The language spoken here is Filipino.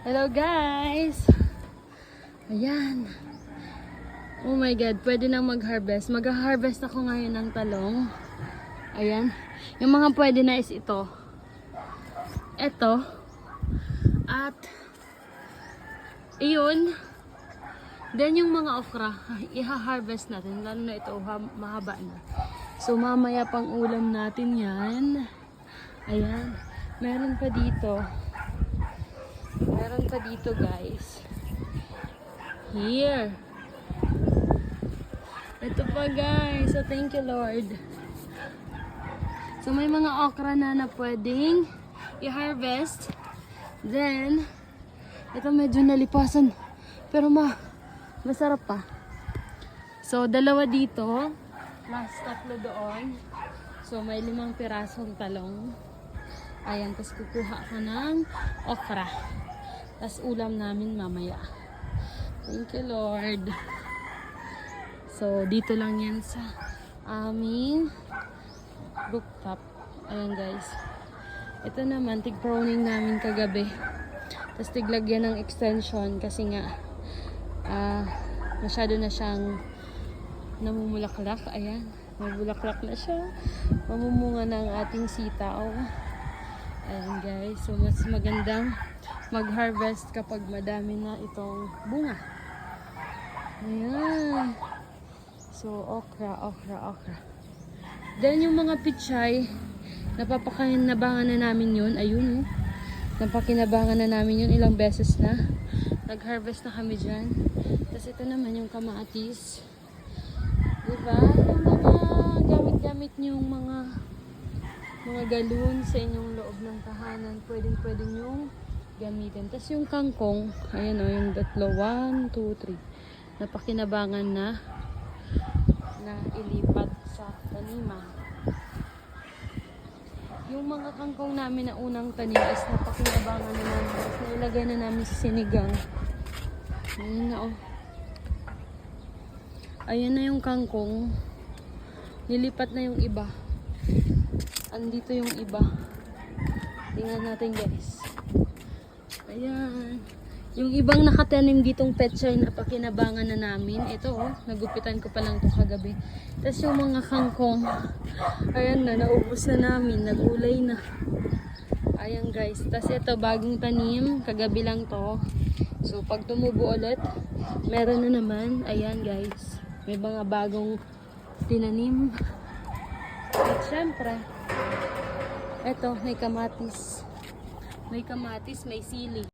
Hello guys! Ayan. Oh my god, pwede nang mag-harvest. Mag-harvest ako ngayon ng talong. Ayan. Yung mga pwede na is ito. Ito. At iyon. Then yung mga okra, iha-harvest natin. Lalo na ito, mahaba na. So mamaya pang ulam natin yan. Ayan. Meron pa dito. Meron pa dito guys. Here. Ito pa guys. So thank you Lord. So may mga okra na pwedeng i-harvest. Then, ito medyo nalipasan. Pero masarap pa. So dalawa dito. Plus tatlo doon. So may 5 pirasong talong. Ayan. Tapos kukuha ko ng okra. Tapos ulam namin mamaya. Thank you Lord. So dito lang yan sa aming rooftop. Ayan guys. Ito naman tig-pruning namin kagabi. Tapos tiglagyan ng extension kasi nga masyado na siyang namumulaklak. Ayan. Namumulaklak na siya. Mamumunga ng ating sitaw. Ayan guys. So mas magandang mag-harvest kapag madami na itong bunga. Ayan. So, okra. Then, yung mga pichay, napapakinabangan na namin yun. Ayun, oh. Napakinabangan na namin yun. Ilang beses na. Nag-harvest na kami dyan. Tapos, ito naman yung kamatis. Diba? Yung mga gamit-gamit nyong mga galon sa inyong loob ng tahanan. Pwedeng yung gamitin. Tapos yung kangkong, ayan o, yung tatlo, 1, 2, 3. Napakinabangan na ilipat sa tanima. Yung mga kangkong namin na unang tanim is napakinabangan na namin. Tapos nailagay na namin sa sinigang. Ayan na o. Ayan na yung kangkong. Nilipat na yung iba. Andito yung iba. Tingnan natin guys. Ayan. Yung ibang nakatanim ditong pechay na pakinabangan na namin. Ito oh, nagupitan ko pa lang ito kagabi. Tapos yung mga kangkong, ayan na, naubos na namin. Nagulay na. Ayan guys. Tapos ito, bagong tanim. Kagabi lang to. So pag tumubo ulit, meron na naman. Ayan guys. May mga bagong tinanim. At syempre, ito, may kamatis. May kamatis, may sili.